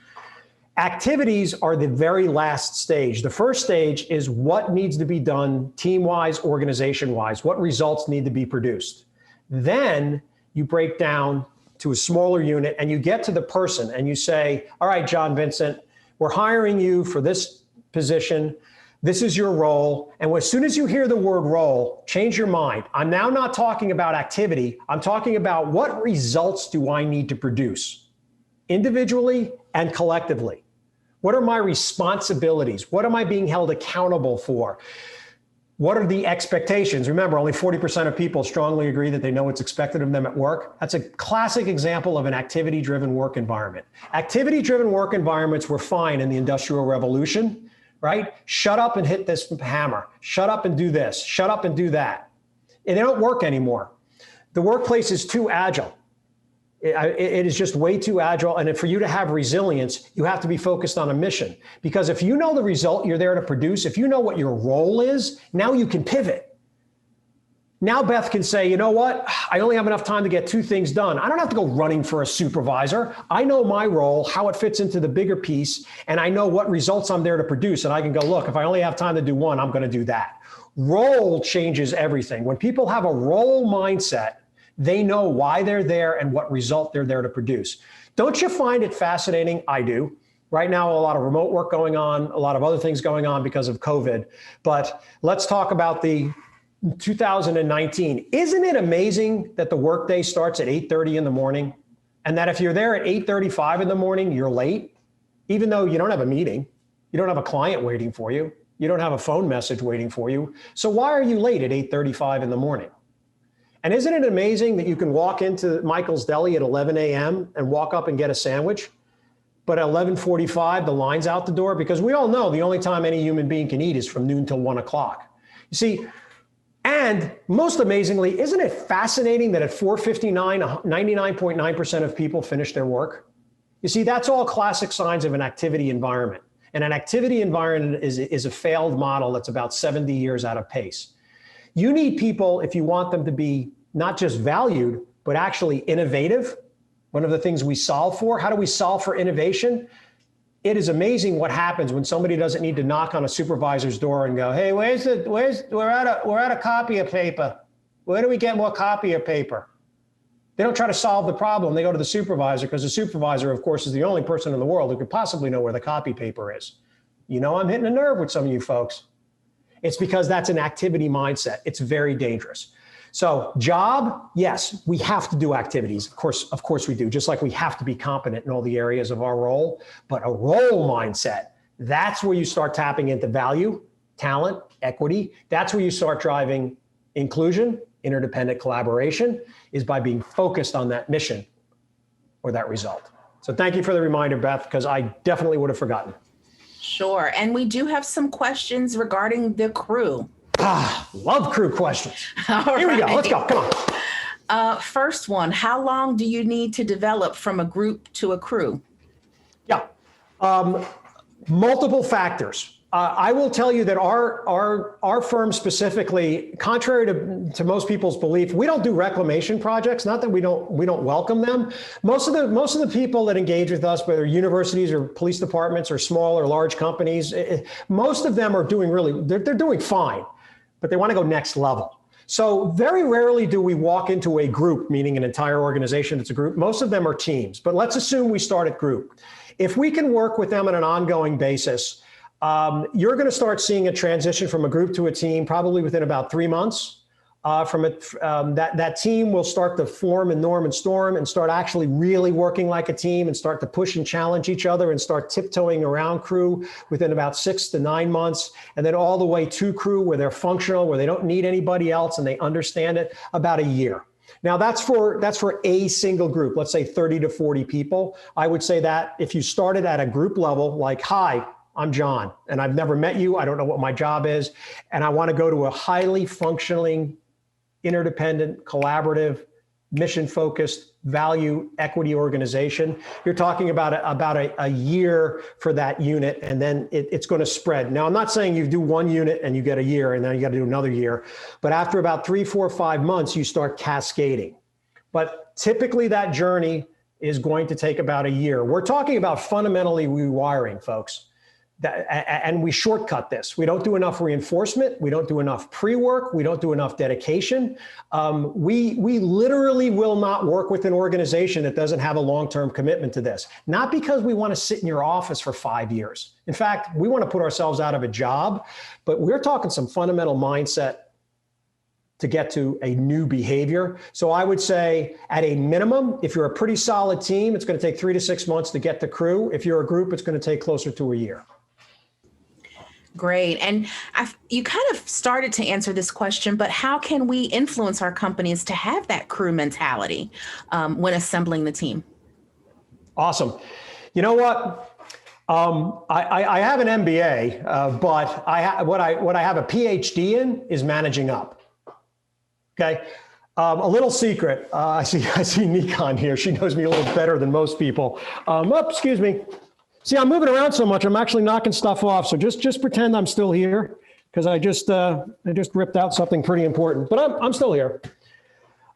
Activities are the very last stage. The first stage is what needs to be done team-wise, organization-wise, what results need to be produced. Then you break down to a smaller unit and you get to the person and you say, all right, John Vincent, we're hiring you for this position. This is your role. And as soon as you hear the word role, change your mind. I'm now not talking about activity. I'm talking about what results do I need to produce individually and collectively. What are my responsibilities? What am I being held accountable for? What are the expectations? Remember, only 40% of people strongly agree that they know what's expected of them at work. That's a classic example of an activity-driven work environment. Activity-driven work environments were fine in the Industrial Revolution, right? Shut up and hit this hammer. Shut up and do this. Shut up and do that. And they don't work anymore. The workplace is too agile. It is just way too agile. And for you to have resilience, you have to be focused on a mission. Because if you know the result you're there to produce, if you know what your role is, now you can pivot. Now Beth can say, you know what? I only have enough time to get 2 things done. I don't have to go running for a supervisor. I know my role, how it fits into the bigger piece, and I know what results I'm there to produce. And I can go, look, if I only have time to do one, I'm going to do that. Role changes everything. When people have a role mindset, they know why they're there and what result they're there to produce. Don't you find it fascinating? I do. Right now, a lot of remote work going on, a lot of other things going on because of COVID. But let's talk about the 2019. Isn't it amazing that the workday starts at 8:30 in the morning? And that if you're there at 8:35 in the morning, you're late, even though you don't have a meeting, you don't have a client waiting for you, you don't have a phone message waiting for you. So why are you late at 8:35 in the morning? And isn't it amazing that you can walk into Michael's Deli at 11 a.m. and walk up and get a sandwich, but at 11:45, the line's out the door? Because we all know the only time any human being can eat is from noon till 1 o'clock. You see, and most amazingly, isn't it fascinating that at 4:59, 99.9% of people finish their work? You see, that's all classic signs of an activity environment. And an activity environment is a failed model that's about 70 years out of pace. You need people, if you want them to be not just valued, but actually innovative. One of the things we solve for, how do we solve for innovation? It is amazing what happens when somebody doesn't need to knock on a supervisor's door and go, hey, we're out of copy of paper. Where do we get more copy of paper? They don't try to solve the problem. They go to the supervisor, because the supervisor, of course, is the only person in the world who could possibly know where the copy paper is. You know, I'm hitting a nerve with some of you folks. It's because that's an activity mindset. It's very dangerous. So job, yes, we have to do activities. Of course we do, just like we have to be competent in all the areas of our role. But a role mindset, that's where you start tapping into value, talent, equity. That's where you start driving inclusion, interdependent collaboration, is by being focused on that mission or that result. So thank you for the reminder, Beth, because I definitely would have forgotten. Sure. And we do have some questions regarding the crew. Love crew questions. Here we go. Let's go. Come on. First one, how long do you need to develop from a group to a crew? Yeah. Multiple factors. I will tell you that our firm specifically, contrary to most people's belief, we don't do reclamation projects. Not that we don't welcome them. Most of the people that engage with us, whether universities or police departments or small or large companies, most of them are doing they're doing fine, but they want to go next level. So very rarely do we walk into a group, meaning an entire organization that's a group. Most of them are teams, but let's assume we start at group. If we can work with them on an ongoing basis, you're going to start seeing a transition from a group to a team probably within about 3 months. That team will start to form and norm and storm and start actually really working like a team and start to push and challenge each other and start tiptoeing around crew within about 6 to 9 months, and then all the way to crew where they're functional, where they don't need anybody else and they understand it, about a year. Now that's for a single group, let's say 30 to 40 people. I would say that if you started at a group level, like, hi, I'm John, and I've never met you, I don't know what my job is, and I want to go to a highly functioning, interdependent, collaborative, mission-focused, value equity organization. You're talking about a year for that unit, and then it's going to spread. Now, I'm not saying you do one unit and you get a year, and then you got to do another year. But after about 3, 4, 5 months, you start cascading. But typically, that journey is going to take about a year. We're talking about fundamentally rewiring, folks. And we shortcut this. We don't do enough reinforcement. We don't do enough pre-work. We don't do enough dedication. We literally will not work with an organization that doesn't have a long-term commitment to this. Not because we want to sit in your office for 5 years. In fact, we want to put ourselves out of a job, but we're talking some fundamental mindset to get to a new behavior. So I would say at a minimum, if you're a pretty solid team, it's going to take 3 to 6 months to get the crew. If you're a group, it's going to take closer to a year. Great. And you kind of started to answer this question, but how can we influence our companies to have that crew mentality when assembling the team? Awesome. You know what? I have an MBA, but what I have a PhD in is managing up. Okay. A little secret. I see Nikon here. She knows me a little better than most people. Excuse me. See, I'm moving around so much, I'm actually knocking stuff off. So just pretend I'm still here, because I just ripped out something pretty important, but I'm still here.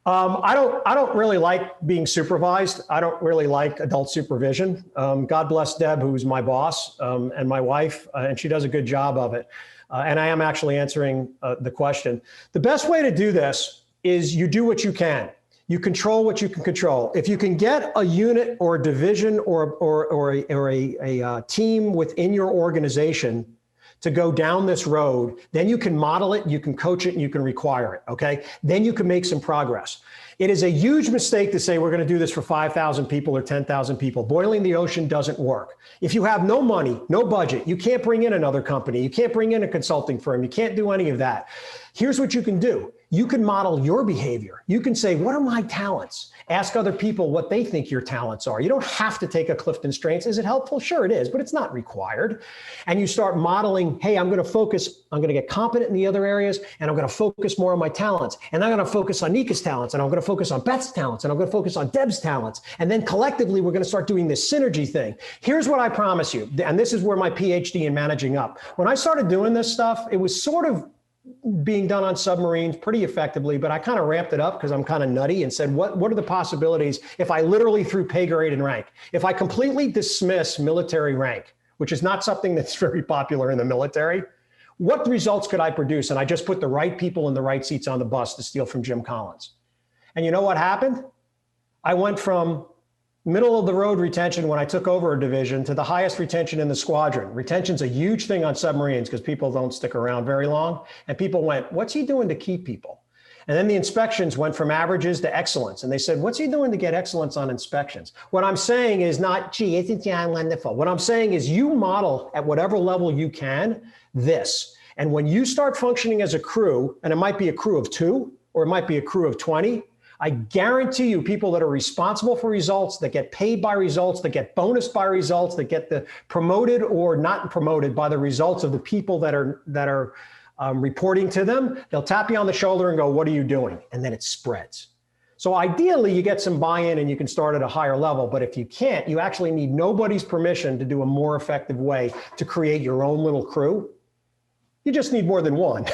I don't really like being supervised. I don't really like adult supervision. God bless Deb, who's my boss, and my wife, and she does a good job of it. And I am actually answering the question. The best way to do this is you do what you can. You control what you can control. If you can get a unit or a division or a team within your organization to go down this road, then you can model it, you can coach it, and you can require it, okay? Then you can make some progress. It is a huge mistake to say we're going to do this for 5,000 people or 10,000 people. Boiling the ocean doesn't work. If you have no money, no budget, you can't bring in another company, you can't bring in a consulting firm, you can't do any of that. Here's what you can do. You can model your behavior. You can say, what are my talents? Ask other people what they think your talents are. You don't have to take a Clifton Strengths. Is it helpful? Sure it is, but it's not required. And you start modeling, hey, I'm going to get competent in the other areas, and I'm going to focus more on my talents. And I'm going to focus on Nika's talents, and I'm going to focus on Beth's talents, and I'm going to focus on Deb's talents. And then collectively, we're going to start doing this synergy thing. Here's what I promise you, and this is where my PhD in managing up. When I started doing this stuff, it was sort of being done on submarines pretty effectively, but I kind of ramped it up because I'm kind of nutty and said, what are the possibilities if I literally threw pay grade and rank? If I completely dismiss military rank, which is not something that's very popular in the military, what results could I produce? And I just put the right people in the right seats on the bus, to steal from Jim Collins. And you know what happened? I went from middle of the road retention when I took over a division to the highest retention in the squadron. Retention's a huge thing on submarines because people don't stick around very long. And people went, what's he doing to keep people? And then the inspections went from averages to excellence. And they said, what's he doing to get excellence on inspections? What I'm saying is not, gee, isn't John wonderful? What I'm saying is you model at whatever level you can this. And when you start functioning as a crew, and it might be a crew of 2, or it might be a crew of 20, I guarantee you people that are responsible for results, that get paid by results, that get bonused by results, that get the promoted or not promoted by the results of the people that are reporting to them, they'll tap you on the shoulder and go, what are you doing? And then it spreads. So ideally you get some buy-in and you can start at a higher level, but if you can't, you actually need nobody's permission to do a more effective way to create your own little crew. You just need more than one,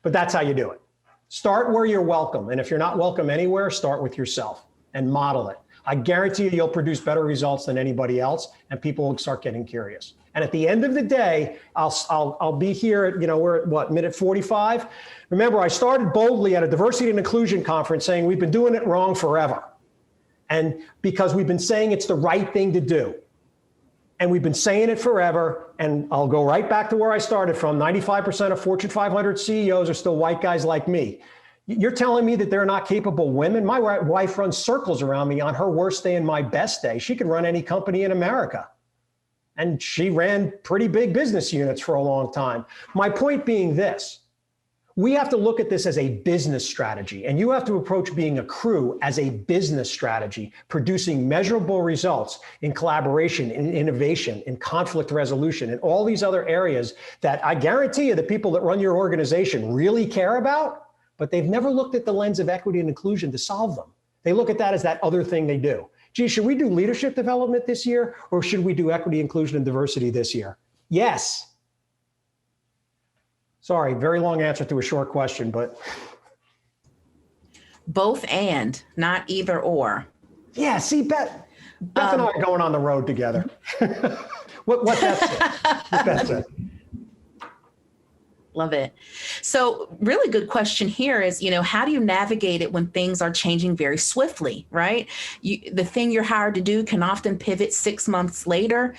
but that's how you do it. Start where you're welcome. And if you're not welcome anywhere, start with yourself and model it. I guarantee you, you'll produce better results than anybody else, and people will start getting curious. And at the end of the day, I'll be here at, we're at what, minute 45? Remember, I started boldly at a diversity and inclusion conference saying we've been doing it wrong forever. And because we've been saying it's the right thing to do. And we've been saying it forever. And I'll go right back to where I started from. 95% of Fortune 500 CEOs are still white guys like me. You're telling me that they're not capable women? My wife runs circles around me on her worst day and my best day. She can run any company in America. And she ran pretty big business units for a long time. My point being this. We have to look at this as a business strategy, and you have to approach being a crew as a business strategy, producing measurable results in collaboration, in innovation, in conflict resolution, and all these other areas that I guarantee you the people that run your organization really care about, but they've never looked at the lens of equity and inclusion to solve them. They look at that as that other thing they do. Gee, should we do leadership development this year, or should we do equity, inclusion, and diversity this year? Yes. Sorry, very long answer to a short question, but. Both and, not either or. Yeah, see, Beth and I are going on the road together. What that said. Love it. So really good question here is, how do you navigate it when things are changing very swiftly, right? The thing you're hired to do can often pivot 6 months later.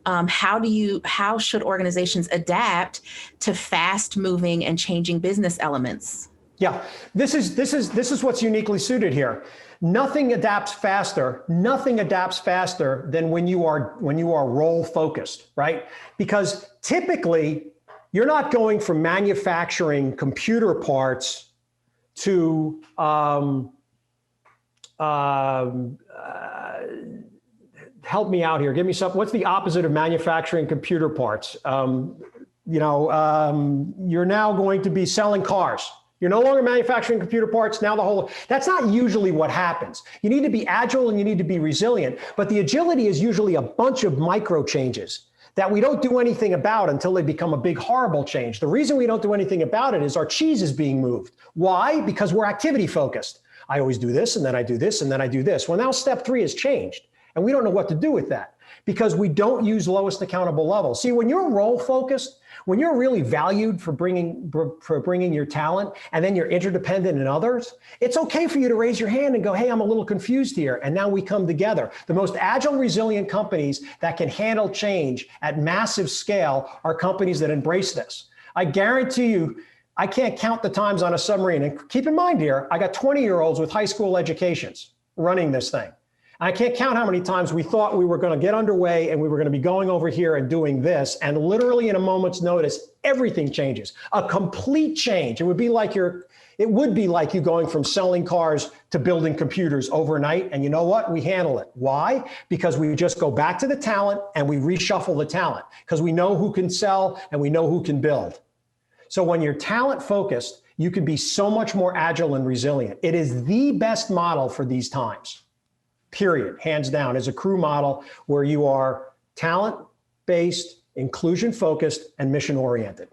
How should organizations adapt to fast moving and changing business elements? Yeah, this is what's uniquely suited here. Nothing adapts faster than when you are role focused, right? Because typically you're not going from manufacturing computer parts to help me out here. Give me something. What's the opposite of manufacturing computer parts? You're now going to be selling cars. You're no longer manufacturing computer parts. Now that's not usually what happens. You need to be agile and you need to be resilient, but the agility is usually a bunch of micro changes that we don't do anything about until they become a big, horrible change. The reason we don't do anything about it is our cheese is being moved. Why? Because we're activity focused. I always do this, and then I do this, and then I do this. Well, now step 3 has changed. And we don't know what to do with that because we don't use lowest accountable level. See, when you're role focused, when you're really valued for bringing your talent, and then you're interdependent in others, it's okay for you to raise your hand and go, hey, I'm a little confused here. And now we come together. The most agile, resilient companies that can handle change at massive scale are companies that embrace this. I guarantee you, I can't count the times on a submarine. And keep in mind here, I got 20-year-olds with high school educations running this thing. I can't count how many times we thought we were going to get underway and we were going to be going over here and doing this. And literally in a moment's notice, everything changes. A complete change. It would be like you going from selling cars to building computers overnight. And you know what? We handle it. Why? Because we just go back to the talent and we reshuffle the talent because we know who can sell and we know who can build. So when you're talent focused, you can be so much more agile and resilient. It is the best model for these times. Period, hands down, is a crew model where you are talent-based, inclusion-focused, and mission-oriented.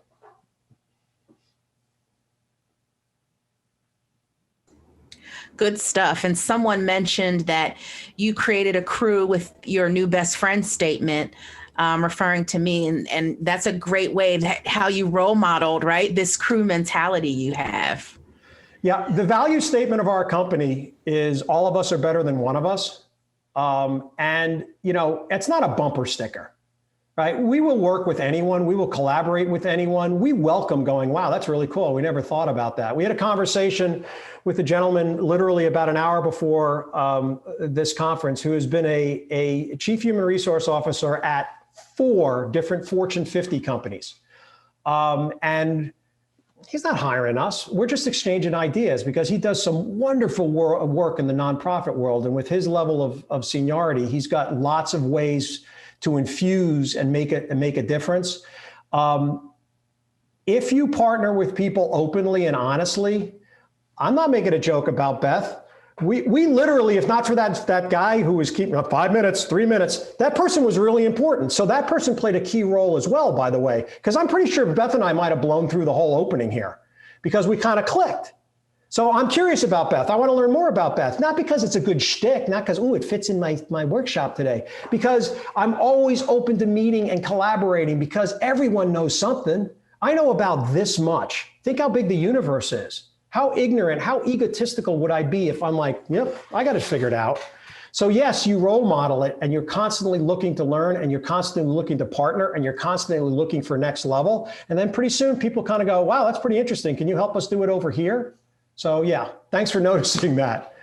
Good stuff. And someone mentioned that you created a crew with your new best friend statement, referring to me. And that's a great way how you role modeled, right? This crew mentality you have. Yeah, the value statement of our company is all of us are better than one of us. It's not a bumper sticker, right? We will work with anyone. We will collaborate with anyone. We welcome going, wow, that's really cool. We never thought about that. We had a conversation with a gentleman literally about an hour before this conference who has been a chief human resource officer at 4 different Fortune 50 companies. And he's not hiring us. We're just exchanging ideas because he does some wonderful work in the nonprofit world. And with his level of seniority, he's got lots of ways to infuse and make a difference. If you partner with people openly and honestly, I'm not making a joke about Beth. We literally, if not for that guy who was keeping up 5 minutes, 3 minutes, that person was really important. So that person played a key role as well, by the way, because I'm pretty sure Beth and I might have blown through the whole opening here because we kind of clicked. So I'm curious about Beth. I want to learn more about Beth, not because it's a good shtick, not because, it fits in my workshop today, because I'm always open to meeting and collaborating because everyone knows something. I know about this much. Think how big the universe is. How ignorant, how egotistical would I be if I'm like, yep, I got it figured out. So yes, you role model it and you're constantly looking to learn and you're constantly looking to partner and you're constantly looking for next level. And then pretty soon people kind of go, wow, that's pretty interesting. Can you help us do it over here? So yeah, thanks for noticing that.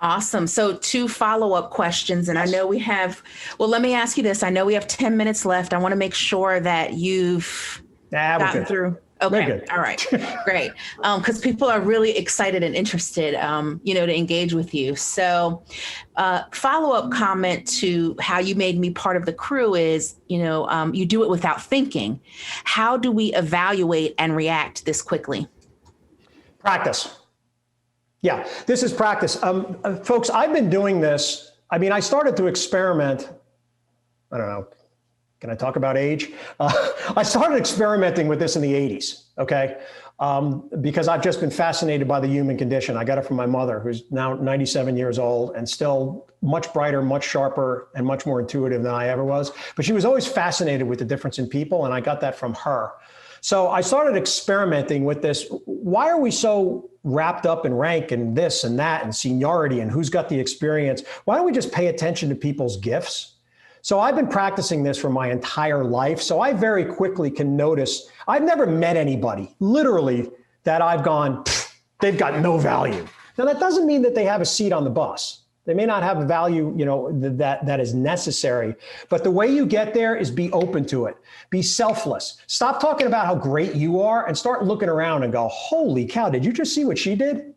Awesome. So 2 follow-up questions, and I know we have, well, let me ask you this. I know we have 10 minutes left. I want to make sure that you've gotten through. Okay. All right. Great. Because people are really excited and interested, to engage with you. So follow-up comment to how you made me part of the crew is, you do it without thinking. How do we evaluate and react this quickly? Practice. Yeah, this is practice. Folks, I've been doing this. I mean, I started to experiment. I don't know. Can I talk about age? I started experimenting with this in the 80s, okay? Because I've just been fascinated by the human condition. I got it from my mother, who's now 97 years old and still much brighter, much sharper, and much more intuitive than I ever was. But she was always fascinated with the difference in people, and I got that from her. So I started experimenting with this. Why are we so wrapped up in rank and this and that and seniority and who's got the experience? Why don't we just pay attention to people's gifts? So I've been practicing this for my entire life. So I very quickly can notice, I've never met anybody, literally, that I've gone, they've got no value. Now that doesn't mean that they have a seat on the bus. They may not have a value, that is necessary. But the way you get there is be open to it. Be selfless. Stop talking about how great you are and start looking around and go, holy cow, did you just see what she did?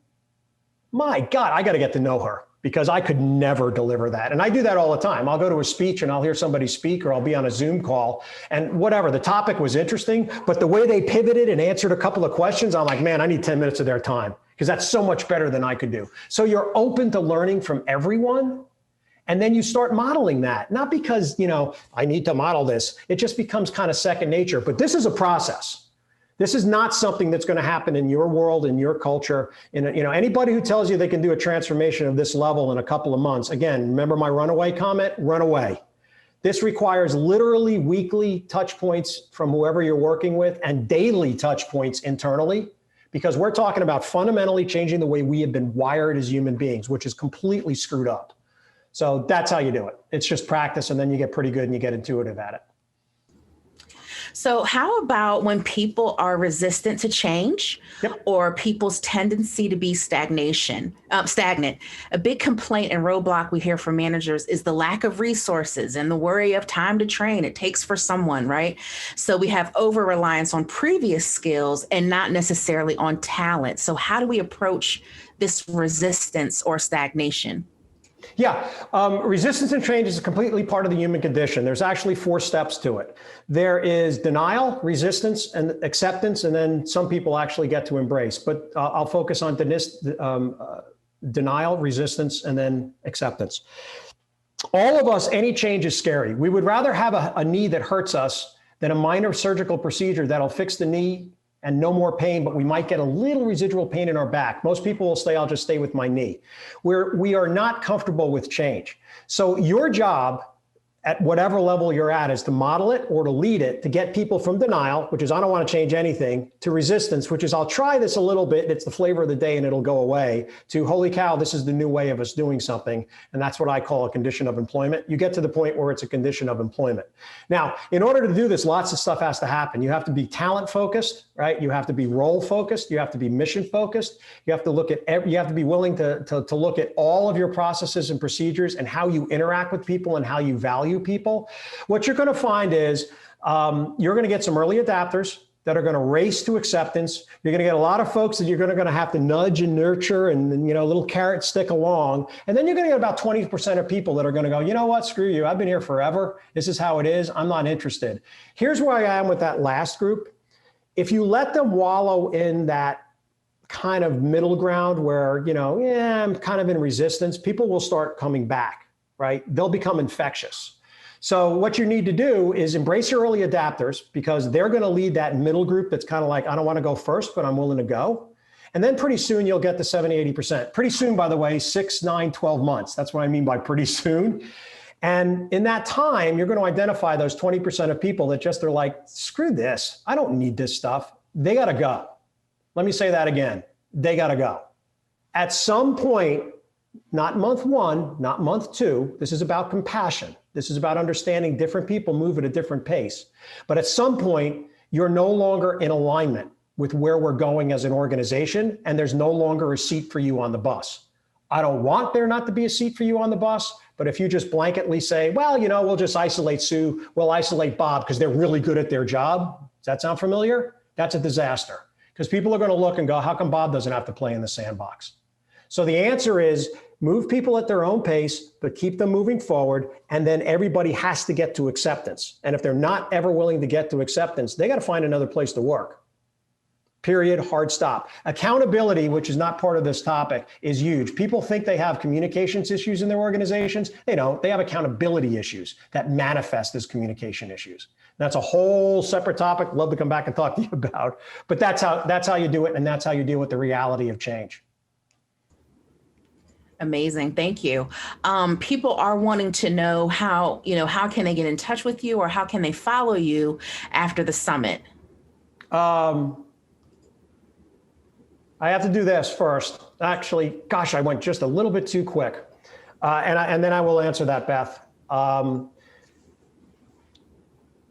My God, I got to get to know her because I could never deliver that. And I do that all the time. I'll go to a speech and I'll hear somebody speak or I'll be on a Zoom call and whatever, the topic was interesting, but the way they pivoted and answered a couple of questions, I'm like, man, I need 10 minutes of their time. Because that's so much better than I could do. So you're open to learning from everyone. And then you start modeling that, not because, I need to model this. It just becomes kind of second nature. But this is a process. This is not something that's going to happen in your world, in your culture. Anybody who tells you they can do a transformation of this level in a couple of months, again, remember my runaway comment? Run away. This requires literally weekly touch points from whoever you're working with and daily touch points internally. Because we're talking about fundamentally changing the way we have been wired as human beings, which is completely screwed up. So that's how you do it. It's just practice, and then you get pretty good and you get intuitive at it. So how about when people are resistant to change or people's tendency to be stagnant? A big complaint and roadblock we hear from managers is the lack of resources and the worry of time to train it takes for someone, right? So we have over-reliance on previous skills and not necessarily on talent. So how do we approach this resistance or stagnation? Yeah, resistance and change is completely part of the human condition. There's actually 4 steps to it. There is denial, resistance, and acceptance, and then some people actually get to embrace. But I'll focus on denial, resistance, and then acceptance. All of us, any change is scary. We would rather have a knee that hurts us than a minor surgical procedure that'll fix the knee and no more pain, but we might get a little residual pain in our back. Most people will say, I'll just stay with my knee. We are not comfortable with change. So your job at whatever level you're at is to model it or to lead it to get people from denial, which is I don't want to change anything, to resistance, which is I'll try this a little bit. It's the flavor of the day and it'll go away, to holy cow, this is the new way of us doing something. And that's what I call a condition of employment. You get to the point where it's a condition of employment. Now, in order to do this, lots of stuff has to happen. You have to be talent focused, right? You have to be role focused. You have to be mission focused. You have to look at you have to be willing to look at all of your processes and procedures and how you interact with people and how you value people. What you're going to find is you're going to get some early adapters that are going to race to acceptance. You're going to get a lot of folks that you're going to have to nudge and nurture and a little carrot stick along. And then you're going to get about 20% of people that are going to go, you know what, screw you. I've been here forever. This is how it is. I'm not interested. Here's where I am with that last group. If you let them wallow in that kind of middle ground where, I'm kind of in resistance, people will start coming back, right? They'll become infectious. So what you need to do is embrace your early adapters because they're going to lead that middle group that's kind of like, I don't want to go first, but I'm willing to go. And then pretty soon you'll get to 70, 80%. Pretty soon, by the way, 6, 9, 12 months. That's what I mean by pretty soon. And in that time, you're going to identify those 20% of people that just are like, screw this. I don't need this stuff. They got to go. Let me say that again. They got to go. At some point, not month 1, not month 2, this is about compassion. This is about understanding different people move at a different pace. But at some point, you're no longer in alignment with where we're going as an organization, and there's no longer a seat for you on the bus. I don't want there not to be a seat for you on the bus, but if you just blanketly say, well, we'll just isolate Sue, we'll isolate Bob because they're really good at their job. Does that sound familiar? That's a disaster, because people are going to look and go, how come Bob doesn't have to play in the sandbox? So the answer is move people at their own pace, but keep them moving forward. And then everybody has to get to acceptance. And if they're not ever willing to get to acceptance, they got to find another place to work. Period, hard stop. Accountability, which is not part of this topic, is huge. People think they have communications issues in their organizations. They don't. They have accountability issues that manifest as communication issues. That's a whole separate topic. Love to come back and talk to you about. But that's how you do it, and that's how you deal with the reality of change. Amazing. Thank you. People are wanting to know how can they get in touch with you, or how can they follow you after the summit? I have to do this first. Actually, gosh, I went just a little bit too quick. And then I will answer that, Beth.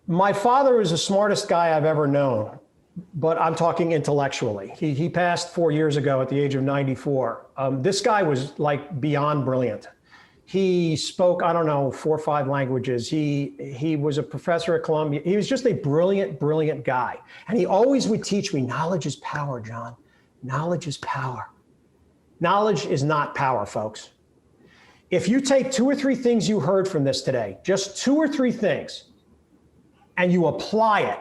My father is the smartest guy I've ever known, but I'm talking intellectually. He passed 4 years ago at the age of 94. This guy was like beyond brilliant. He spoke, 4 or 5 languages. He was a professor at Columbia. He was just a brilliant, brilliant guy. And he always would teach me, knowledge is power, John. Knowledge is power. Knowledge is not power, folks. If you take 2 or 3 things you heard from this today, just 2 or 3 things, and you apply it,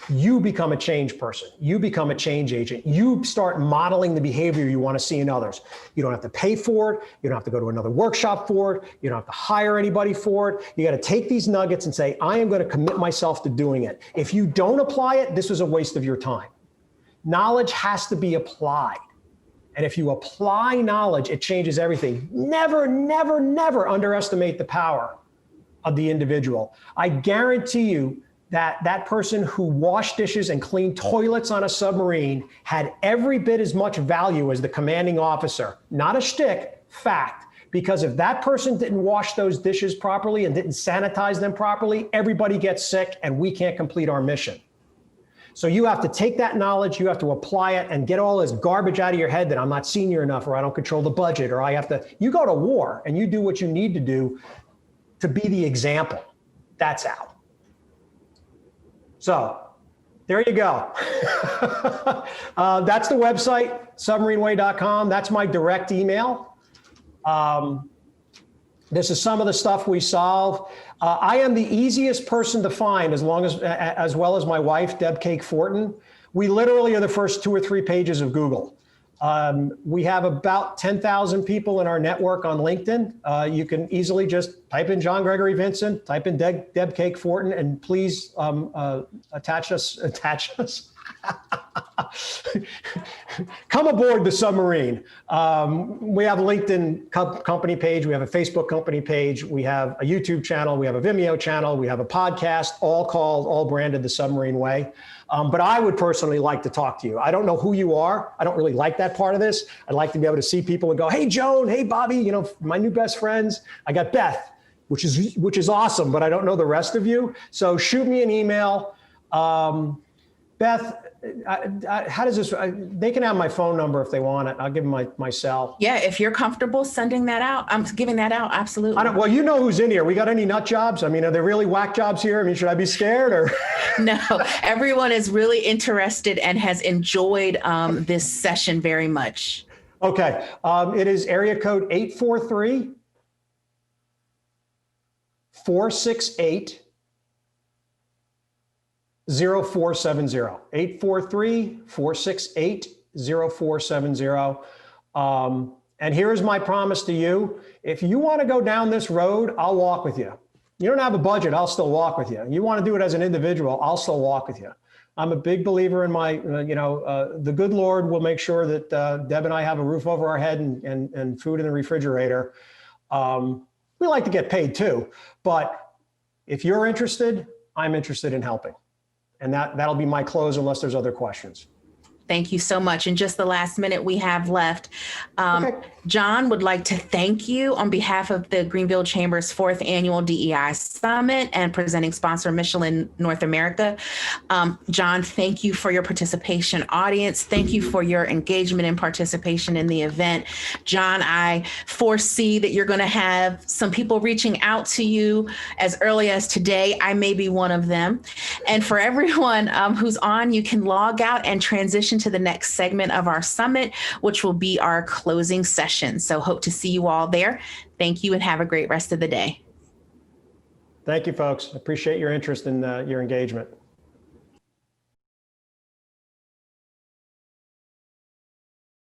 you become a change person. You become a change agent. You start modeling the behavior you want to see in others. You don't have to pay for it. You don't have to go to another workshop for it. You don't have to hire anybody for it. You got to take these nuggets and say, I am going to commit myself to doing it. If you don't apply it, this is a waste of your time. Knowledge has to be applied. And if you apply knowledge, it changes everything. Never, never, never underestimate the power of the individual. I guarantee you that that person who washed dishes and cleaned toilets on a submarine had every bit as much value as the commanding officer. Not a shtick, fact. Because if that person didn't wash those dishes properly and didn't sanitize them properly, everybody gets sick and we can't complete our mission. So you have to take that knowledge, you have to apply it and get all this garbage out of your head that I'm not senior enough, or I don't control the budget, or you go to war and you do what you need to do to be the example. That's out. So there you go. That's the website, submarineway.com. That's my direct email. This is some of the stuff we solve. I am the easiest person to find, as well as my wife, Deb Cake Fortin. We literally are the first 2 or 3 pages of Google. We have about 10,000 people in our network on LinkedIn. You can easily just type in John Gregory Vincent, type in Deb Cake Fortin, and please attach us. Come aboard the submarine. We have a LinkedIn company page. We have a Facebook company page. We have a YouTube channel. We have a Vimeo channel. We have a podcast, all branded The Submarine Way. But I would personally like to talk to you. I don't know who you are. I don't really like that part of this. I'd like to be able to see people and go, hey, Joan, hey, Bobby, my new best friends. I got Beth, which is awesome, but I don't know the rest of you. So shoot me an email. Beth, how does this, they can have my phone number if they want it. I'll give them my cell. Yeah, if you're comfortable sending that out, I'm giving that out. Absolutely. Well, you know who's in here. We got any nut jobs? I mean, are there really whack jobs here? I mean, should I be scared or? No, everyone is really interested and has enjoyed this session very much. Okay. It is area code 843-468-0470. 843-468-0470. And here's my promise to you. If you want to go down this road, I'll walk with you. You don't have a budget, I'll still walk with you. You want to do it as an individual, I'll still walk with you. I'm a big believer in my, the good Lord will make sure that Deb and I have a roof over our head and food in the refrigerator. We like to get paid too, but if you're interested, I'm interested in helping. And that'll be my close unless there's other questions. Thank you so much. In just the last minute we have left, Okay. John would like to thank you on behalf of the Greenville Chamber's 4th Annual DEI Summit and presenting sponsor Michelin North America. John, thank you for your participation. Audience, thank you for your engagement and participation in the event. John, I foresee that you're going to have some people reaching out to you as early as today. I may be one of them. And for everyone who's on, you can log out and transition to the next segment of our summit, which will be our closing session. So hope to see you all there. Thank you and have a great rest of the day. Thank you, folks. Appreciate your interest and your engagement.